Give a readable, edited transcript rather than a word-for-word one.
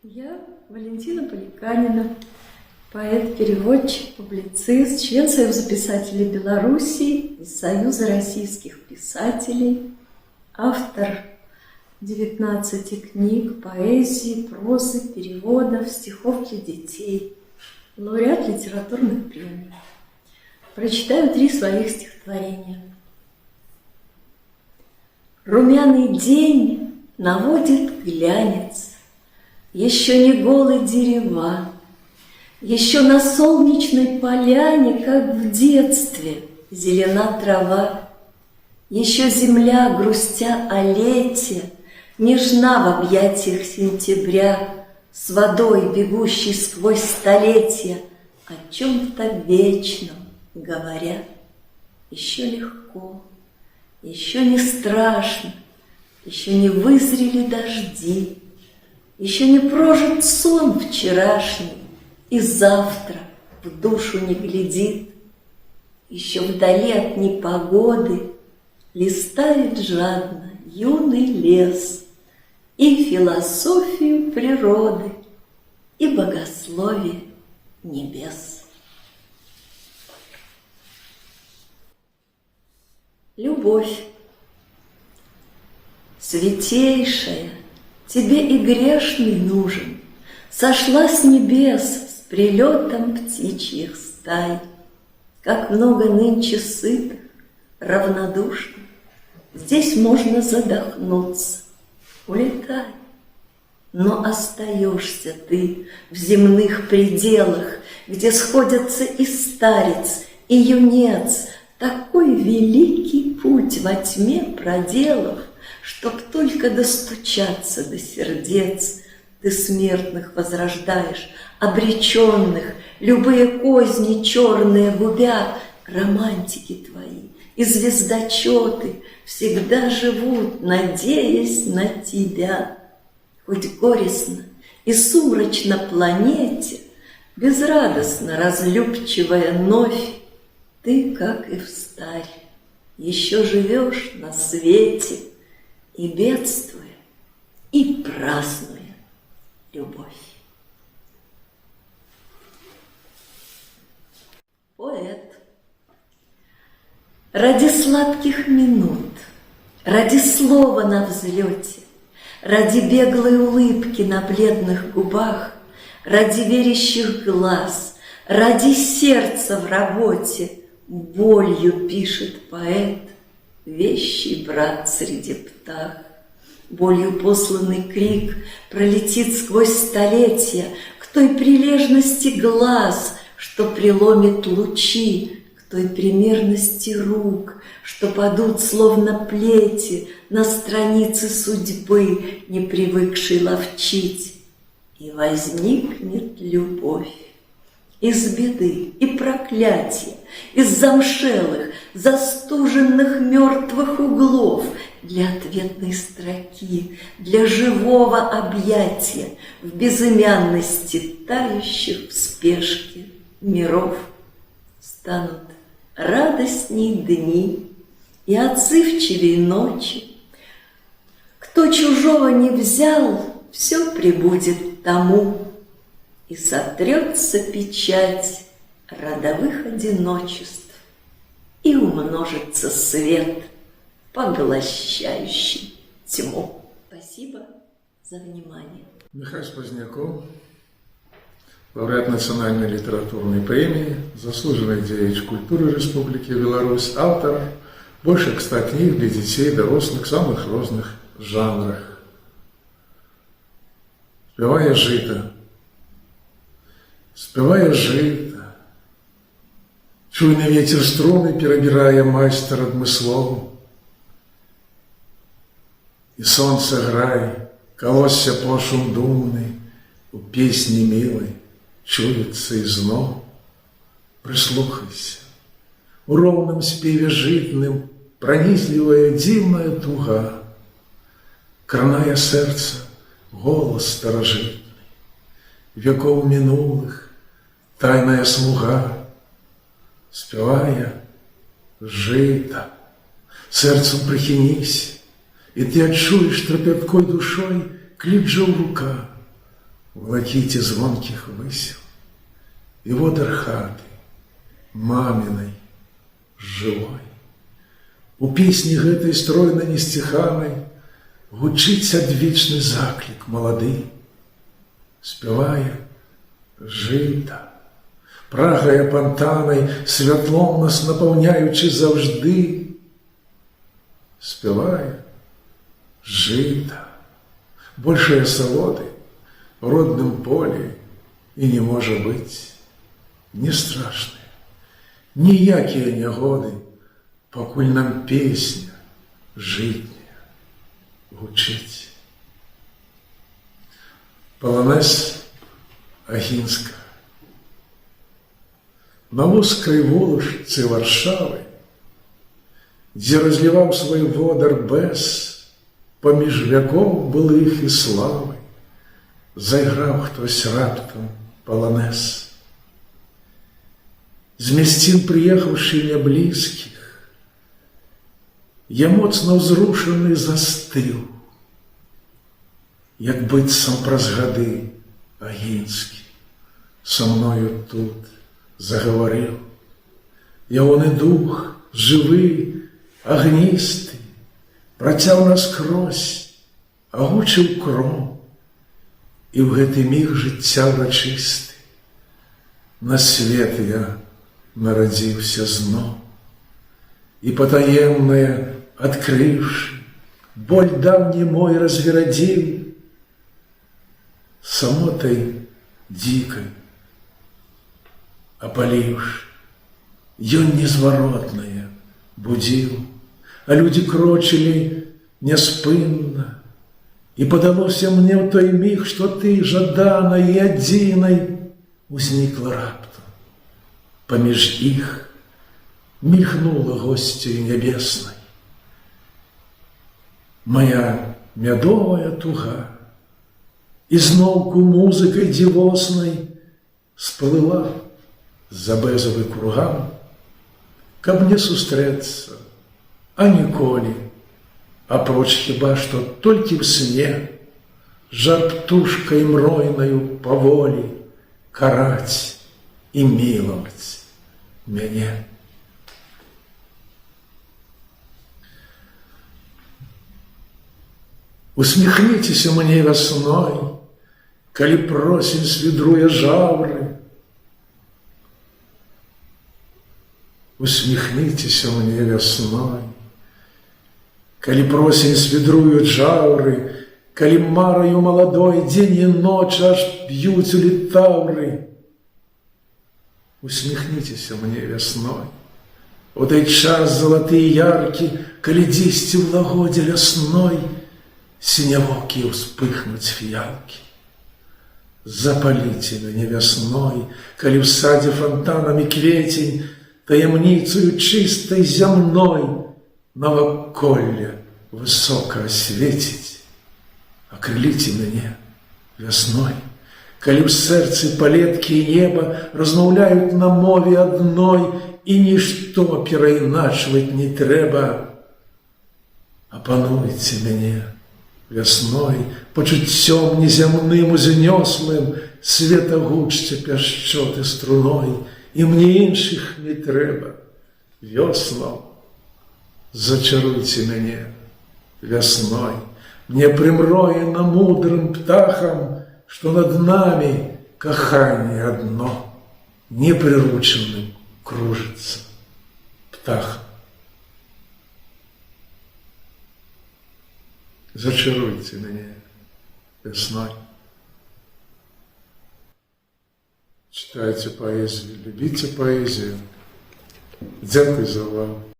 Я Валентина Поликанина, поэт, переводчик, публицист, член Союза писателей Беларуси и Союза российских писателей, автор 19 книг, поэзии, прозы, переводов, стихов для детей, лауреат литературных премий. Прочитаю 3 своих стихотворения. Румяный день наводит глянец, еще не голы дерева, еще на солнечной поляне, как в детстве, зелена трава. Еще земля, грустя о лете, нежна в объятиях сентября, с водой, бегущей сквозь столетия, о чем-то вечном говоря. Еще легко, еще не страшно, еще не вызрели дожди, еще не прожит сон вчерашний, и завтра в душу не глядит. Еще вдали от непогоды листает жадно юный лес и философию природы, и богословие небес. Любовь, святейшая, тебе и грешный нужен, сошла с небес с прилетом птичьих стай. Как много нынче сытых, равнодушных, здесь можно задохнуться. Улетай, но остаешься ты в земных пределах, где сходятся и старец, и юнец, такой великий путь во тьме проделав, чтоб только достучаться до сердец, ты смертных возрождаешь, обреченных, любые козни черные губя. Романтики твои и звездочеты всегда живут, надеясь на тебя. Хоть горестно и сумрачно планете, безрадостно разлюбчивая новь, ты, как и встарь, еще живешь на свете, и бедствуя, и празднуя любовь. Поэт. Ради сладких минут, ради слова на взлете, ради беглой улыбки на бледных губах, ради верящих глаз, ради сердца в работе, болью пишет поэт, вещий брат среди птах. Болью посланный крик пролетит сквозь столетия к той прилежности глаз, что преломит лучи, к той примерности рук, что падут словно плети на страницы судьбы, не привыкшей ловчить. И возникнет любовь из беды и проклятия, из замшелых, застуженных мертвых углов, для ответной строки, для живого объятия в безымянности тающих в спешке миров. Станут радостней дни и отзывчивей ночи. Кто чужого не взял, все прибудет тому, и сотрется печать родовых одиночеств, и умножится свет, поглощающий тьму. Спасибо за внимание. Михаил Поздняков, лауреат Национальной литературной премии, заслуженный деятель культуры Республики Беларусь, автор больше 100 книг для детей и взрослых в самых разных жанрах. Спевая жито, спевая жито, чуйный ветер струны перебирая майстер адмыслову, и солнце грай, колосся пошум думный, у песни милой чуется изно. Прислухайся, у ровном спеве житным пронизливая дивная туга, краная сердце голос старожитный, веков минулых тайная смуга, спевая жито, сердцем прихинись, и ты отчуешь трепеткой душой клик же в рука, в лакіце звонкіх высел, і водар хаты, мамінай, жывой. У песні гэтай стройна несціханай гучыць адвечны заклік малады, спявае жыта, прагае пантанай, святлом нас напаўняючы заўжды, спявае жыта, большай асалоды в родным полі і не можа быць, не страшныя, ніякія нягоды, пакуль нам песня жытняя гучыць. Паланез Агінска. На вузкай вулачцы Варшавы, дзе разліваў свой водар бэс, паміж вякоў былых і славы, зайграў хтось раптам паланез. З мясцін прыехаўшы няблізкіх, я моцна ўзрушаны застыў, як быццам праз гады Агінскі са мною тут загаварыў. Ягоны дух жывы, агністы, працяў наскрозь, агучыў кром, і ў гэты міг жыцця ўрачысты на свет я нарадзіўся зноў. І патаемнае адкрыўшы, боль даўні мой разверадзіў, самотай дзікай апаліўшы, ён незваротнае будзіў, а людзі крочылі няспынна, і падалося мне ў той міг, што ты жаданай і адзінай узнікла раптам. Паміж іх мільгнула госцей нябеснай моя мядовая туга, і зноўку музыкай дзівоснай сплыла за бэзавы курган, каб не сустрэцца, а ніколі, апроч хіба што толькі ў сне, жар птушкай мройнаю паволі караць і мілаваць мяне. Усміхніцеся мне вясной, калі просень свідруе жаўры. Усміхніцеся мне вясной, калі просень свідруюць жаўры, калі мараю маладой дзень і ноч аж б'юць у літаўры. Усміхніцеся мне вясной, у той час залаты і яркі, калі дзесьці ў лагодзе лясной сінявокі ўспыхнуць фіялкі. Запаліце мяне вясной, калі ў садзе фонтанамі кветень, таямніцаю чыстай зямной наваколле высока асвеціць. Акрыліце мяне вясной, калі ў сэрцы палеткі і неба размаўляюць на мове адной, і нішто перайначваць не трэба. Апануйце мяне вясной пачуццём незямным узнёслым, светагучце пяшчоты струной, і мне іншых не трэба. Вёснаў, зачаруйце мяне вясной, мне прымроена мудрым птахам, што над намі каханне адно непрыручаным кружыцца птахам. Зачаруйте мяне весной. Читайте поэзию, любите поэзию. Дзякуй за увагу.